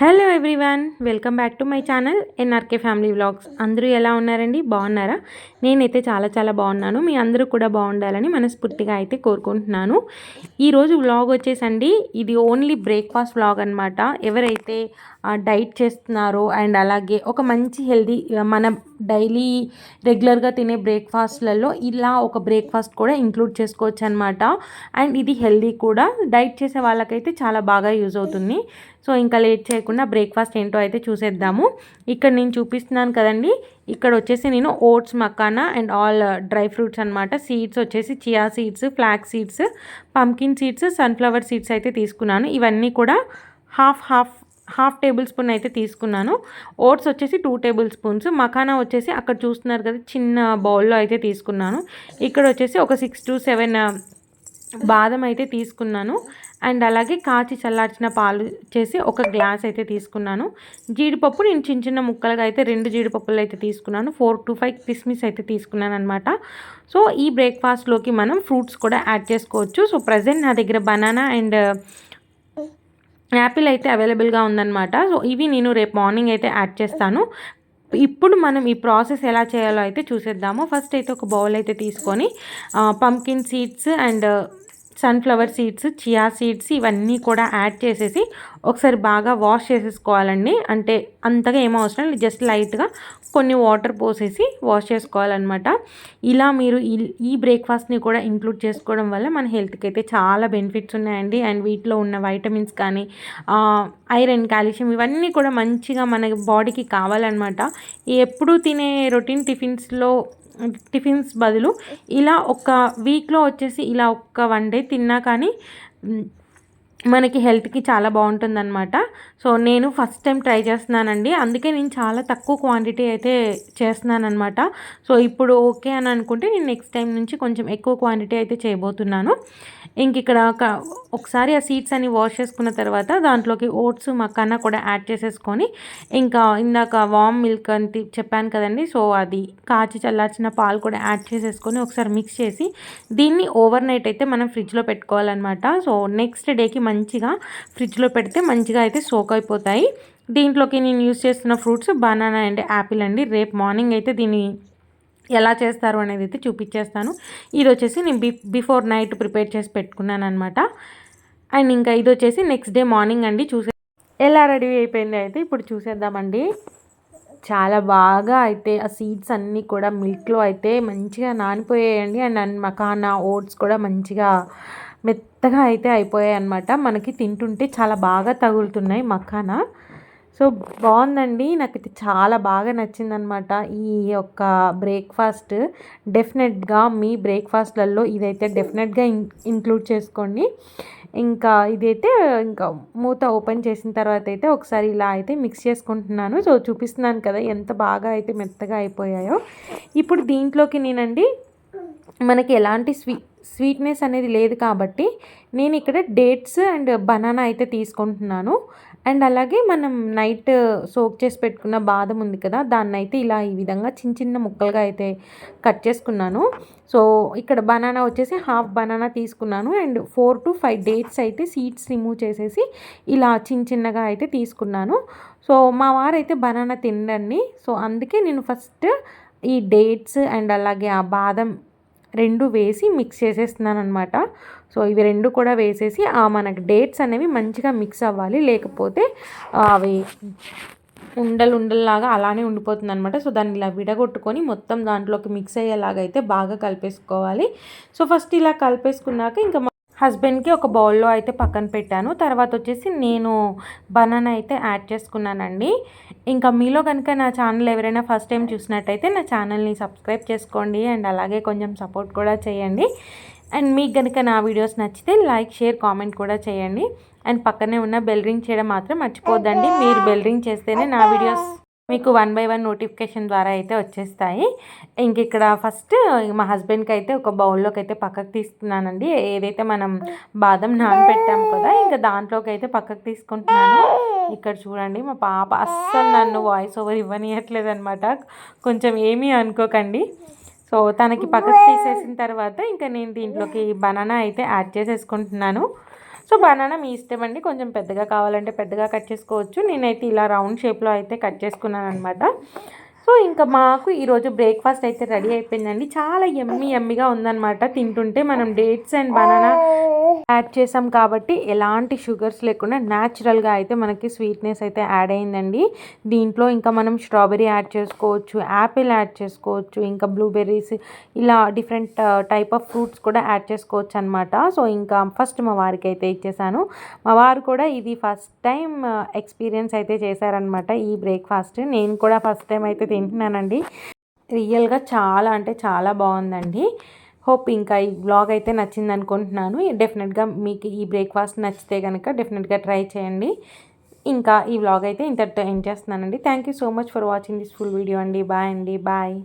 Hello everyone, welcome back to my channel NRK family vlogs. అందరూ ఎలా ఉన్నారండి? బాగున్నారా? నేనైతే చాలా చాలా బాగున్నాను. మీ అందరూ కూడా బాగుండాలని మనస్ఫూర్తిగా అయితే కోరుకుంటున్నాను. ఈరోజు వ్లాగ్ వచ్చేసండి, ఇది ఓన్లీ బ్రేక్ఫాస్ట్ వ్లాగ్ అనమాట. ఎవరైతే డైట్ చేస్తున్నారో అండ్ అలాగే ఒక మంచి హెల్దీ మన డైలీ రెగ్యులర్గా తినే బ్రేక్ఫాస్ట్లలో ఇలా ఒక బ్రేక్ఫాస్ట్ కూడా ఇంక్లూడ్ చేసుకోవచ్చు అనమాట. అండ్ ఇది హెల్దీ కూడా. డైట్ చేసే వాళ్ళకైతే చాలా బాగా యూజ్ అవుతుంది. సో ఇంకా లేట్ చేయకుండా బ్రేక్ఫాస్ట్ ఏంటో అయితే చూసేద్దాము. ఇక్కడ నేను చూపిస్తున్నాను కదండి, ఇక్కడ వచ్చేసి నేను oats, makhana and all dry fruits అనమాట. సీడ్స్ వచ్చేసి chia seeds, flax seeds, pumpkin seeds, sunflower seeds అయితే తీసుకున్నాను. ఇవన్నీ కూడా హాఫ్ టేబుల్ స్పూన్ అయితే తీసుకున్నాను. ఓట్స్ వచ్చేసి 2 టేబుల్ స్పూన్స్, మకానా వచ్చేసి అక్కడ చూస్తున్నారు కదా చిన్న బౌల్లో అయితే తీసుకున్నాను. ఇక్కడ వచ్చేసి ఒక 6 to 7 బాదం అయితే తీసుకున్నాను. అండ్ అలాగే కాచి చల్లార్చిన పాలు చేసి ఒక గ్లాస్ అయితే తీసుకున్నాను. జీడిపప్పు నేను చిన్న చిన్న ముక్కలుగా అయితే 2 జీడిపప్పులు అయితే తీసుకున్నాను. 4 to 5 కిస్మిస్ అయితే తీసుకున్నాను అనమాట. సో ఈ బ్రేక్ఫాస్ట్లోకి మనం ఫ్రూట్స్ కూడా యాడ్ చేసుకోవచ్చు. సో ప్రజెంట్ నా దగ్గర బనానా అండ్ యాపిల్ అయితే అవైలబుల్గా ఉందన్నమాట. సో ఇవి నేను రేపు మార్నింగ్ అయితే యాడ్ చేస్తాను. ఇప్పుడు మనం ఈ ప్రాసెస్ ఎలా చేయాలో అయితే చూసేద్దాము. ఫస్ట్ అయితే ఒక బౌల్ అయితే తీసుకొని pumpkin seeds and sunflower seeds, chia seeds ఇవన్నీ కూడా యాడ్ చేసేసి ఒకసారి బాగా వాష్ చేసేసుకోవాలండి. అంటే అంతగా ఏమో అవసరం లేదు, జస్ట్ లైట్గా కొన్ని వాటర్ పోసేసి వాష్ చేసుకోవాలన్నమాట. ఇలా మీరు ఈ బ్రేక్ఫాస్ట్ని కూడా ఇంక్లూడ్ చేసుకోవడం వల్ల మన హెల్త్కి అయితే చాలా బెనిఫిట్స్ ఉన్నాయండి. అండ్ వీటిలో ఉన్న వైటమిన్స్ కానీ ఐరన్, కాల్షియం ఇవన్నీ కూడా మంచిగా మన బాడీకి కావాలన్నమాట. ఎప్పుడు తినే రొటీన్ టిఫిన్స్ బదులు ఇలా ఒక వీక్లో వచ్చేసి ఇలా ఒక 1 డే తిన్నా కానీ మనకి హెల్త్కి చాలా బాగుంటుందన్నమాట. సో నేను ఫస్ట్ టైం ట్రై చేస్తున్నానండి, అందుకే నేను చాలా తక్కువ క్వాంటిటీ అయితే చేస్తున్నానమాట. సో ఇప్పుడు ఓకే అని అనుకుంటే నేను నెక్స్ట్ టైం నుంచి కొంచెం ఎక్కువ క్వాంటిటీ అయితే చేయబోతున్నాను. ఇంక ఇక్కడ ఒకసారి ఆ సీడ్స్ అన్ని వాష్ చేసుకున్న తర్వాత దాంట్లోకి ఓట్స్, మకానా కూడా యాడ్ చేసేసుకొని ఇంకా ఇందాక వామ్ మిల్క్ అని చెప్పాను కదండి, సో అది కాచి చల్లార్చిన పాలు కూడా యాడ్ చేసేసుకొని ఒకసారి మిక్స్ చేసి దీన్ని ఓవర్ నైట్ అయితే మనం ఫ్రిడ్జ్లో పెట్టుకోవాలన్నమాట. సో నెక్స్ట్ డేకి మంచిగా ఫ్రిడ్జ్లో పెడితే మంచిగా అయితే సోక్ అయిపోతాయి. దీంట్లోకి నేను యూస్ చేస్తున్న ఫ్రూట్స్ బనానా అండ్ యాపిల్ అండి. రేపు మార్నింగ్ అయితే దీన్ని ఎలా చేస్తారు అనేది అయితే చూపించేస్తాను. ఇది వచ్చేసి నేను బిఫోర్ నైట్ ప్రిపేర్ చేసి పెట్టుకున్నాను అనమాట. అండ్ ఇంకా ఇది వచ్చేసి నెక్స్ట్ డే మార్నింగ్ అండి. ఎలా రెడీ అయిపోయింది అయితే ఇప్పుడు చూసేద్దామండి. చాలా బాగా అయితే ఆ సీడ్స్ అన్నీ కూడా మిల్క్లో అయితే మంచిగా నానిపోయాయండి. అండ్ మకానా, ఓట్స్ కూడా మంచిగా మెత్తగా అయితే అయిపోయాయి అన్నమాట. మనకి తింటుంటే చాలా బాగా తగులుతున్నాయి మకానా. సో బాగుందండి, నాకైతే చాలా బాగా నచ్చిందనమాట ఈ యొక్క బ్రేక్ఫాస్ట్. డెఫినెట్గా మీ బ్రేక్ఫాస్ట్లలో ఇదైతే డెఫినెట్గా ఇంక్లూడ్ చేసుకోండి. ఇంకా ఇదైతే ఇంకా మూత ఓపెన్ చేసిన తర్వాత అయితే ఒకసారి ఇలా అయితే మిక్స్ చేసుకుంటున్నాను. సో చూపిస్తున్నాను కదా ఎంత బాగా అయితే మెత్తగా అయిపోయాయో. ఇప్పుడు దీంట్లోకి నేనండి మనకి ఎలాంటి స్వీట్నెస్ అనేది లేదు కాబట్టి నేను ఇక్కడ డేట్స్ అండ్ బనానా అయితే తీసుకుంటున్నాను. అండ్ అలాగే మనం నైట్ సోక్ చేసి పెట్టుకున్న బాదం ఉంది కదా, దాన్ని అయితే ఇలా ఈ విధంగా చిన్న చిన్న ముక్కలుగా అయితే కట్ చేసుకున్నాను. సో ఇక్కడ బనానా వచ్చేసి హాఫ్ బనానా తీసుకున్నాను అండ్ 4 to 5 డేట్స్ అయితే సీడ్స్ రిమూవ్ చేసేసి ఇలా చిన్న చిన్నగా అయితే తీసుకున్నాను. సో మా వారైతే బనానా తినండి, సో అందుకే నేను ఫస్ట్ ఈ డేట్స్ అండ్ అలాగే ఆ బాదం 2 వేసి మిక్స్ చేసేస్తున్నాను అనమాట. సో ఇవి 2 కూడా వేసేసి మనకి డేట్స్ అనేవి మంచిగా మిక్స్ అవ్వాలి, లేకపోతే అవి ఉండల్లాగా అలానే ఉండిపోతుంది అనమాట. సో దాన్ని ఇలా విడగొట్టుకొని మొత్తం దాంట్లోకి మిక్స్ అయ్యేలాగా అయితే బాగా కలిపేసుకోవాలి. సో ఫస్ట్ ఇలా కలిపేసుకున్నాక ఇంకా హస్బెండ్కి ఒక బౌల్లో అయితే పక్కన పెట్టాను. తర్వాత వచ్చేసి నేను బనానా అయితే యాడ్ చేసుకున్నానండి. ఇంకా మీలో కనుక నా ఛానల్ ఎవరైనా ఫస్ట్ టైం చూసినట్టయితే నా ఛానల్ని సబ్స్క్రైబ్ చేసుకోండి అండ్ అలాగే కొంచెం సపోర్ట్ కూడా చేయండి. అండ్ మీకు కనుక నా వీడియోస్ నచ్చితే లైక్, షేర్, కామెంట్ కూడా చేయండి. అండ్ పక్కనే ఉన్న బెల్ రింగ్ చేయడం మాత్రం మర్చిపోద్దండి. మీరు బెల్ రింగ్ చేస్తేనే నా వీడియోస్ మీకు 1 by 1 నోటిఫికేషన్ ద్వారా అయితే వచ్చేస్తాయి. ఇంక ఇక్కడ ఫస్ట్ మా హస్బెండ్కి అయితే ఒక బౌల్లోకి అయితే పక్కకు తీస్తున్నానండి. ఏదైతే మనం బాదం నానబెట్టాము కదా, ఇంకా దాంట్లోకి అయితే పక్కకు తీసుకుంటున్నాను. ఇక్కడ చూడండి మా పాప అస్సలు నన్ను వాయిస్ ఓవర్ ఇవ్వనియట్లేదు అనమాట, కొంచెం ఏమీ అనుకోకండి. సో తనకి పక్కకు తీసేసిన తర్వాత ఇంకా నేను దీంట్లోకి బనానా అయితే యాడ్ చేసేసుకుంటున్నాను. సో బనానా మీ ఇష్టం అండి, కొంచెం పెద్దగా కావాలంటే పెద్దగా కట్ చేసుకోవచ్చు. నేనైతే ఇలా రౌండ్ షేప్లో అయితే కట్ చేసుకున్నాను అనమాట. సో ఇంకా మాకు ఈరోజు బ్రేక్ఫాస్ట్ అయితే రెడీ అయిపోయిందండి. చాలా యమ్మీగా ఉందన్నమాట. తింటుంటే మనం డేట్స్ అండ్ బనానా యాడ్ చేసాం కాబట్టి ఎలాంటి షుగర్స్ లేకుండా న్యాచురల్గా అయితే మనకి స్వీట్నెస్ అయితే యాడ్ అయిందండి. దీంట్లో ఇంకా మనం స్ట్రాబెర్రీ యాడ్ చేసుకోవచ్చు, యాపిల్ యాడ్ చేసుకోవచ్చు, ఇంకా బ్లూబెర్రీస్, ఇలా డిఫరెంట్ టైప్ ఆఫ్ ఫ్రూట్స్ కూడా యాడ్ చేసుకోవచ్చు అనమాట. సో ఇంకా ఫస్ట్ మా వారికి అయితే ఇచ్చేసాను. మా వారు కూడా ఇది ఫస్ట్ టైం ఎక్స్పీరియన్స్ అయితే చేశారనమాట ఈ బ్రేక్ఫాస్ట్. నేను కూడా ఫస్ట్ టైం అయితే తింటున్నానండి. రియల్గా చాలా అంటే చాలా బాగుందండి. హోప్ ఇంకా ఈ వ్లాగ్ అయితే నచ్చింది అనుకుంటున్నాను. డెఫినెట్గా మీకు ఈ బ్రేక్ఫాస్ట్ నచ్చితే కనుక డెఫినెట్గా ట్రై చేయండి. ఇంకా ఈ వ్లాగ్ అయితే ఇంతటితో ఎండ్ చేస్తున్నానండి. Thank you so much for watching this full video అండి. బాయ్ అండి. బాయ్.